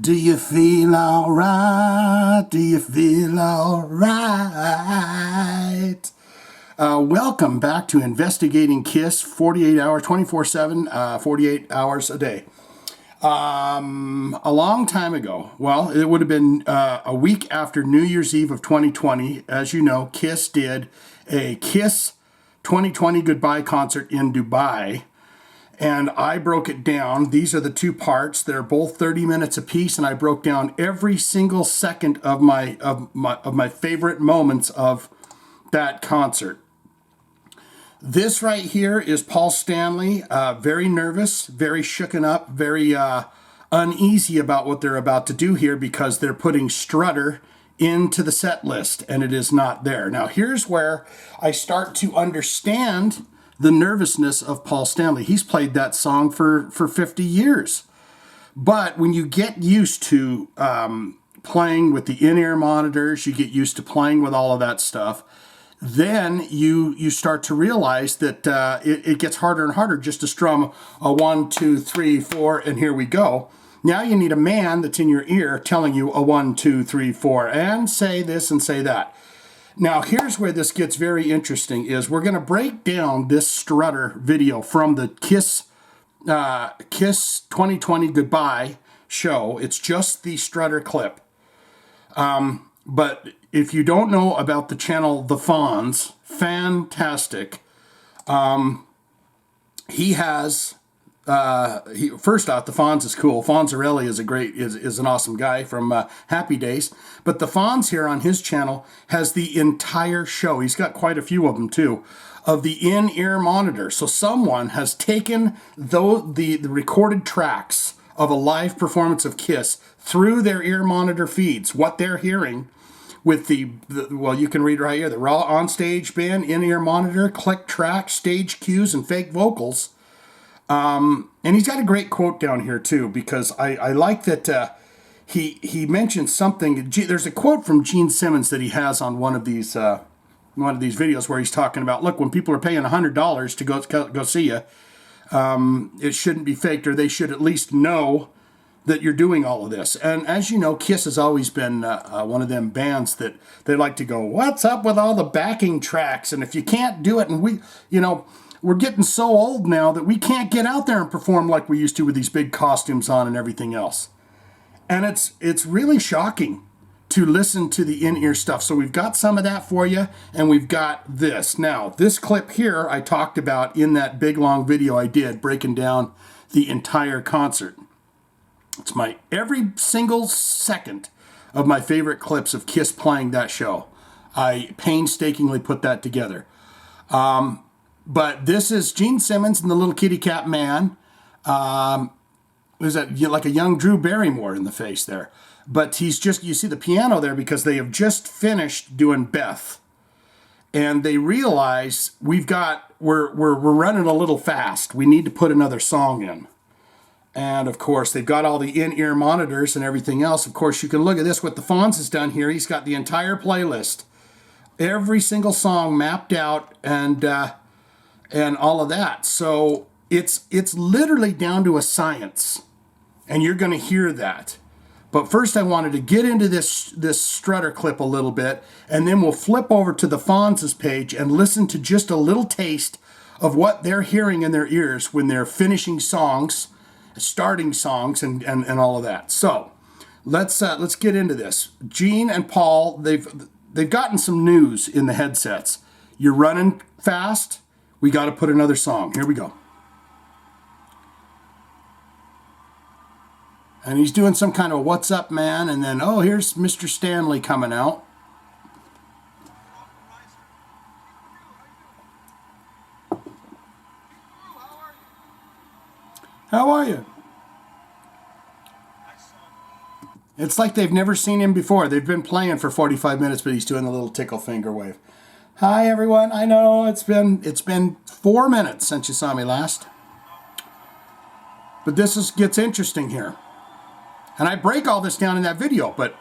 Do you feel alright? Do you feel alright? Welcome back to Investigating Kiss, 48 hours, 24/7, 48 hours a day. A long time ago, well, it would have been a week after New Year's Eve of 2020. As you know, Kiss did a Kiss 2020 goodbye concert in Dubai. And I broke it down. These are the two parts. They're both 30 minutes apiece, and I broke down every single second of my favorite moments of that concert. This right here is Paul Stanley, very nervous, very shooken up, very uneasy about what they're about to do here because they're putting Strutter into the set list, and it is not there. Now, here's where I start to understand the nervousness of Paul Stanley. He's played that song for 50 years. But when you get used to playing with the in-ear monitors, you get used to playing with all of that stuff, then you start to realize that it gets harder and harder just to strum a 1, 2, 3, 4, and here we go. Now you need a man that's in your ear telling you a 1, 2, 3, 4, and say this and say that. Now, here's where this gets very interesting, is we're going to break down this Strutter video from the Kiss 2020 Goodbye show. It's just the Strutter clip. But if you don't know about the channel The Fonz, fantastic. He has... first off, the Fonz is cool. Fonzarelli is an awesome guy from Happy Days. But the Fonz here on his channel has the entire show. He's got quite a few of them too, of the in-ear monitor. So someone has taken the recorded tracks of a live performance of Kiss through their ear monitor feeds, what they're hearing with well, you can read right here, the raw on-stage bin, in-ear monitor, click track, stage cues, and fake vocals. And he's got a great quote down here too, because I like that he mentioned something. There's a quote from Gene Simmons that he has on one of these videos where he's talking about, look, when people are paying $100 to go see you, it shouldn't be faked, or they should at least know that you're doing all of this. And as you know, Kiss has always been one of them bands that they like to go, what's up with all the backing tracks? And if you can't do it, and we're getting so old now that we can't get out there and perform like we used to with these big costumes on and everything else. And it's really shocking to listen to the in-ear stuff. So we've got some of that for you, and we've got this. Now, this clip here I talked about in that big long video I did breaking down the entire concert. It's every single second of my favorite clips of Kiss playing that show. I painstakingly put that together. But this is Gene Simmons and the Little Kitty Cat Man. Was that like a young Drew Barrymore in the face there? But you see the piano there because they have just finished doing Beth, and they realize we're running a little fast. We need to put another song in. And of course, they've got all the in-ear monitors and everything else. Of course, you can look at this. What the Fonz has done here, he's got the entire playlist, every single song mapped out, and all of that. So it's literally down to a science, and you're going to hear that. But first I wanted to get into this Strutter clip a little bit, and then we'll flip over to the Fonz's page and listen to just a little taste of what they're hearing in their ears when they're finishing songs, starting songs, and all of that. So let's get into this. Gene and Paul, they've gotten some news in the headsets. You're running fast. We got to put another song. Here we go. And he's doing some kind of what's up, man, and then, oh, here's Mr. Stanley coming out. How are you? It's like they've never seen him before. They've been playing for 45 minutes, but he's doing the little tickle finger wave. Hi, everyone. I know it's been 4 minutes since you saw me last. But this gets interesting here. And I break all this down in that video, but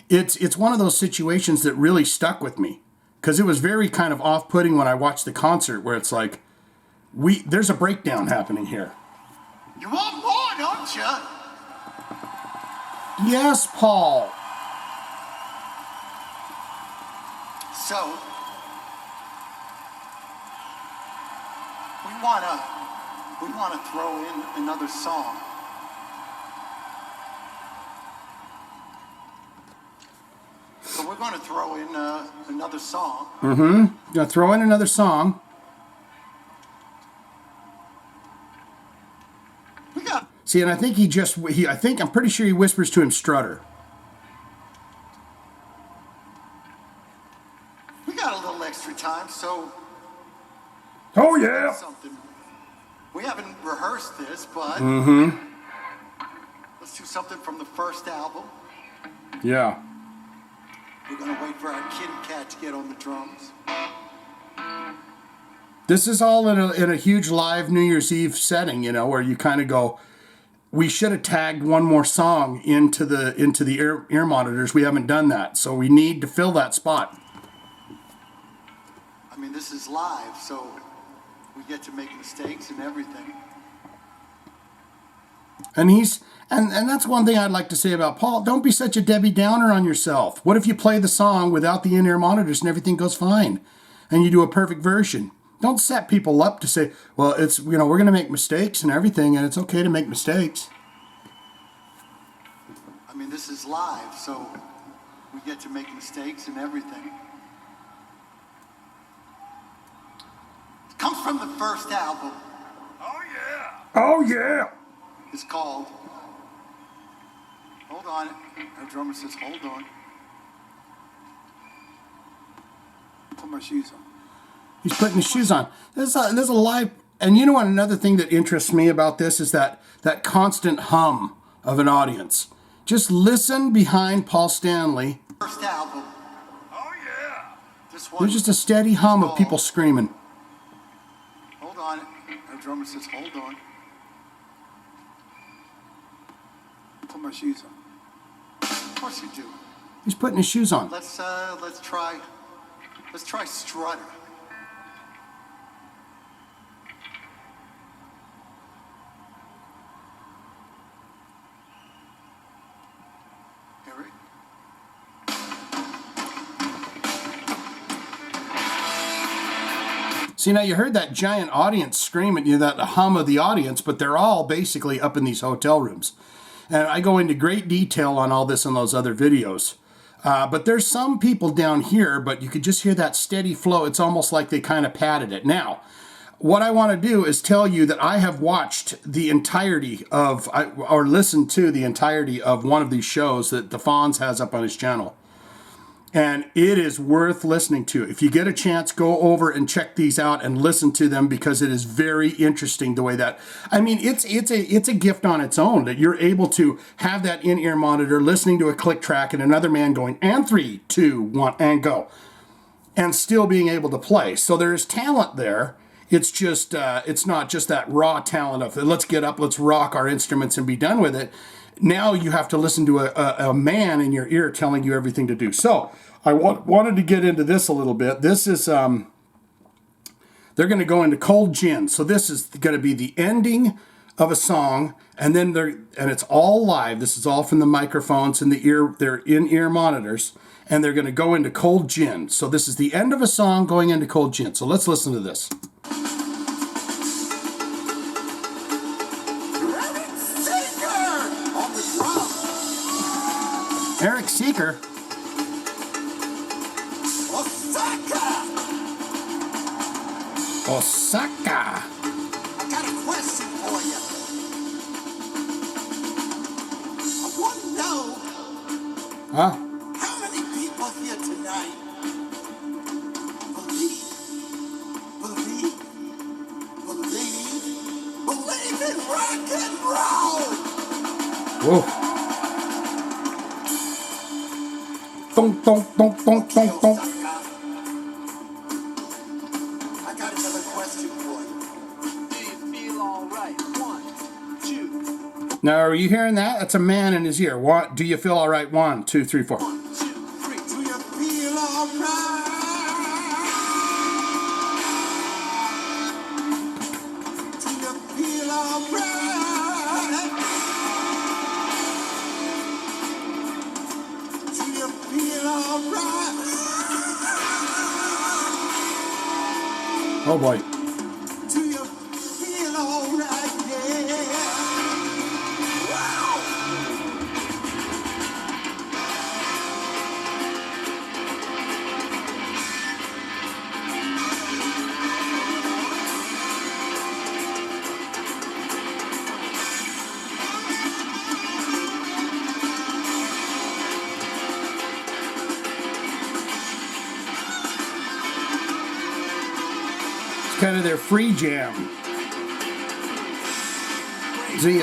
it's one of those situations that really stuck with me, because it was very kind of off-putting when I watched the concert, where it's like, there's a breakdown happening here. You want more, don't you? Yes, Paul. So, we wanna throw in another song. So we're gonna throw in another song. Gonna throw in another song. We got. See, and I think I'm pretty sure he whispers to him Strutter. We got a little extra time, so. Oh yeah. Something. We haven't rehearsed this, but. Let's do something from the first album. Yeah. We're gonna wait for our kitty cat to get on the drums. This is all in a huge live New Year's Eve setting, you know, where you kind of go, we should have tagged one more song into the ear monitors. We haven't done that, so we need to fill that spot. I mean, this is live, so we get to make mistakes and everything. And and that's one thing I'd like to say about Paul. Don't be such a Debbie Downer on yourself. What if you play the song without the in-ear monitors and everything goes fine, and you do a perfect version? Don't set people up to say, well, it's, you know, we're going to make mistakes and everything, and it's okay to make mistakes. I mean, this is live, so we get to make mistakes and everything. It comes from the first album. Oh yeah. Oh, yeah. It's called. Hold on. Our drummer says, hold on. Put my shoes on. He's putting his shoes on. There's a live, and you know what? Another thing that interests me about this is that constant hum of an audience. Just listen behind Paul Stanley. First album. Oh yeah. This one. There's just a steady hum of people screaming. Hold on. Our drummer says, hold on. Put my shoes on. Of course you do. He's putting his shoes on. Let's try Strutter. Eric? See, now you heard that giant audience scream at you, that hum of the audience, but they're all basically up in these hotel rooms. And I go into great detail on all this in those other videos. But there's some people down here, but you could just hear that steady flow. It's almost like they kind of padded it. Now, what I want to do is tell you that I have watched the entirety of, or listened to the entirety of one of these shows that the Fonz has up on his channel. And it is worth listening to. If you get a chance, go over and check these out and listen to them, because it is very interesting the way that, I mean, it's a gift on its own that you're able to have that in-ear monitor listening to a click track and another man going, and 3, 2, 1, and go, and still being able to play. So there's talent there. It's just, it's not just that raw talent of let's get up, let's rock our instruments and be done with it. Now you have to listen to a man in your ear telling you everything to do. So I wanted to get into this a little bit. This is, they're going to go into Cold Gin. So this is going to be the ending of a song, and then it's all live. This is all from the microphones and their in-ear monitors, and they're going to go into Cold Gin. So this is the end of a song going into Cold Gin. So let's listen to this. Eric Seeker. Osaka. I got a question for you. I want to know. Huh? How many people here tonight believe in rock and roll? Whoa. Dong, dong, dong, dong, dong, dong. I got another question for you. Do you feel all right? 1, 2. Now, are you hearing that? That's a man in his ear. What? Do you feel all right? 1, 2, 3, 4. 1, 2, 3. Do you feel all right? Do you feel all right? Oh boy. Do you feel alright? Yeah. Wow. Kind of their free jam. See,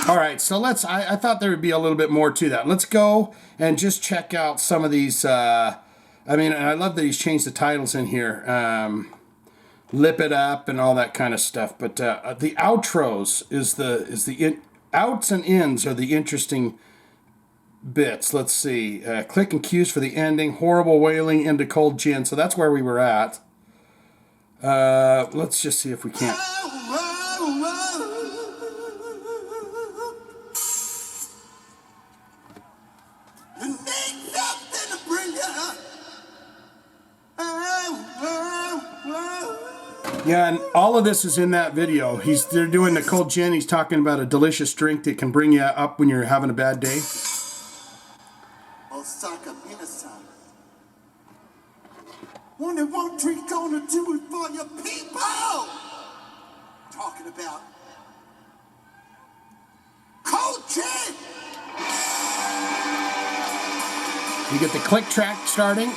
all right, so let's. I thought there would be a little bit more to that. Let's go and just check out some of these. I mean, and I love that he's changed the titles in here. Lip It Up and all that kind of stuff. But the outros outs and ins are the interesting bits. Let's see. Click and cues for the ending. Horrible wailing into cold gin. So that's where we were at. Let's just see if we can't. Yeah, and all of this is in that video. They're doing the cold gin. He's talking about a delicious drink that can bring you up when you're having a bad day. Osaka, Minnesota. Wonder what drink gonna do it for your people? Talking about cold gin. You get the click track starting.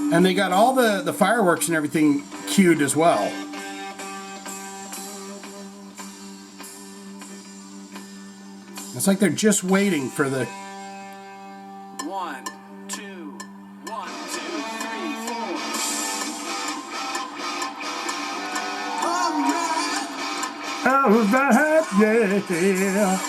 And they got all the fireworks and everything cued as well. It's like they're just waiting for the... 1, 2, 1, 2, 3, 4. All right, yeah.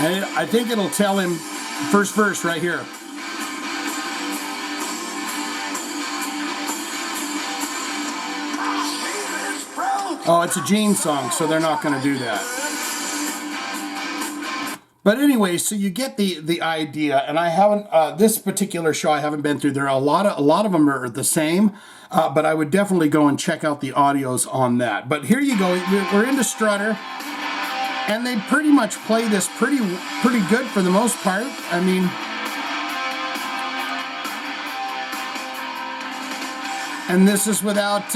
And I think it'll tell him, first verse right here. Oh, it's a Gene song, so they're not going to do that. But anyway, so you get the idea, and I haven't this particular show I haven't been through. There are a lot of them are the same, but I would definitely go and check out the audios on that. But here you go, we're into Strutter. And they pretty much play this pretty good for the most part. I mean, and this is without.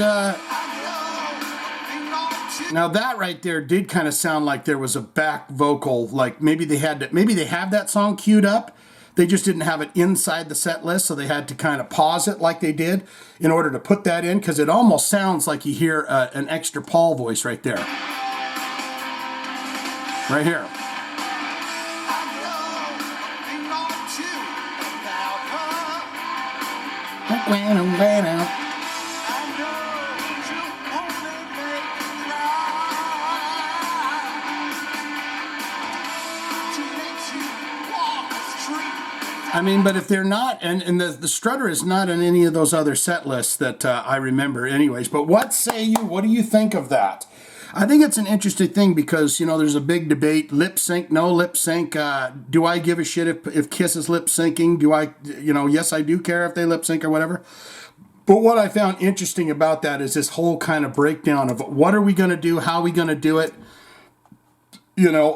Now that right there did kind of sound like there was a back vocal, like maybe they have that song queued up. They just didn't have it inside the set list, so they had to kind of pause it like they did in order to put that in, because it almost sounds like you hear an extra Paul voice right there. Right here. I mean, but if they're not, and the Strutter is not in any of those other set lists that I remember anyways, but what say you? What do you think of that? I think it's an interesting thing because, you know, there's a big debate, lip sync, no lip sync. Do I give a shit if Kiss is lip syncing? Do I, you know, yes, I do care if they lip sync or whatever. But what I found interesting about that is this whole kind of breakdown of what are we going to do? How are we going to do it? You know,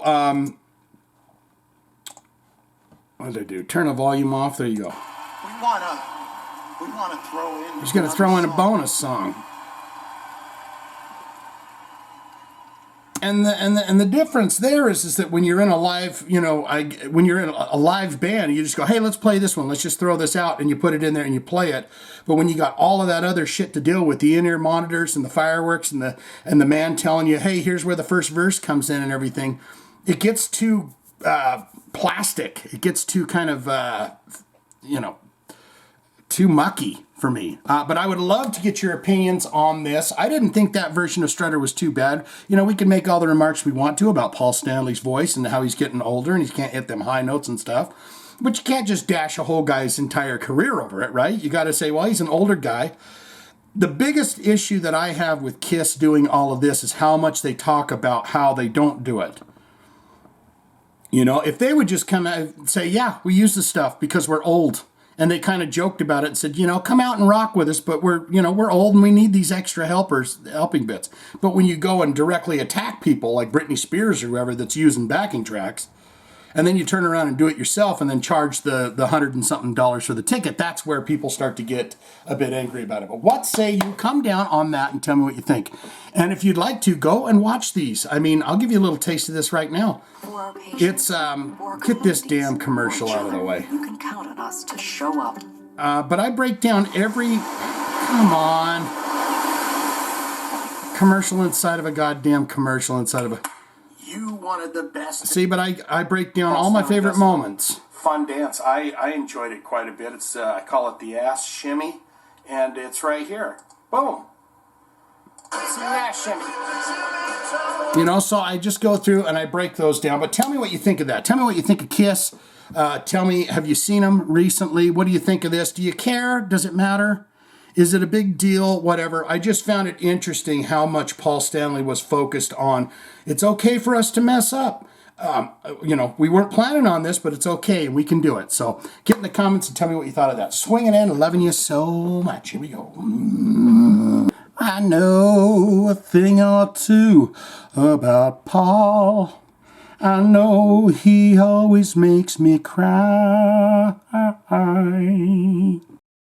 what did I do? Turn the volume off. There you go. We wanna throw in. He's going to throw in a bonus song. And the difference there is that when you're in a live, when you're in a live band, you just go, hey, let's play this one. Let's just throw this out, and you put it in there and you play it. But when you got all of that other shit to deal with, the in-ear monitors and the fireworks and the man telling you, hey, here's where the first verse comes in and everything, it gets too plastic. It gets too kind of too mucky for me. But I would love to get your opinions on this. I didn't think that version of Strutter was too bad. We can make all the remarks we want to about Paul Stanley's voice and how he's getting older and he can't hit them high notes and stuff. But you can't just dash a whole guy's entire career over it, right? You got to say, well, he's an older guy. The biggest issue that I have with Kiss doing all of this is how much they talk about how they don't do it. If they would just come out and say, yeah, we use this stuff because we're old. And they kind of joked about it and said, come out and rock with us, but we're old and we need these extra helping bits. But when you go and directly attack people like Britney Spears or whoever that's using backing tracks, and then you turn around and do it yourself and then charge the $100 and something for the ticket, that's where people start to get a bit angry about it. But what say you come down on that and tell me what you think? And if you'd like to, go and watch these. I mean, I'll give you a little taste of this right now. It's, get this damn commercial out of the way. You can count on us to show up. But I break down every, come on, commercial inside of a goddamn commercial inside of a... You wanted the best. See, but I break down all my favorite moments. Fun dance. I enjoyed it quite a bit. It's I call it the ass shimmy, and it's right here. Boom. It's the ass shimmy. So I just go through and I break those down. But tell me what you think of that. Tell me what you think of Kiss. Tell me, have you seen them recently? What do you think of this? Do you care? Does it matter? Is it a big deal? Whatever. I just found it interesting how much Paul Stanley was focused on. It's okay for us to mess up. We weren't planning on this, but it's okay. We can do it. So get in the comments and tell me what you thought of that. Swinging in, loving you so much. Here we go. I know a thing or two about Paul. I know he always makes me cry.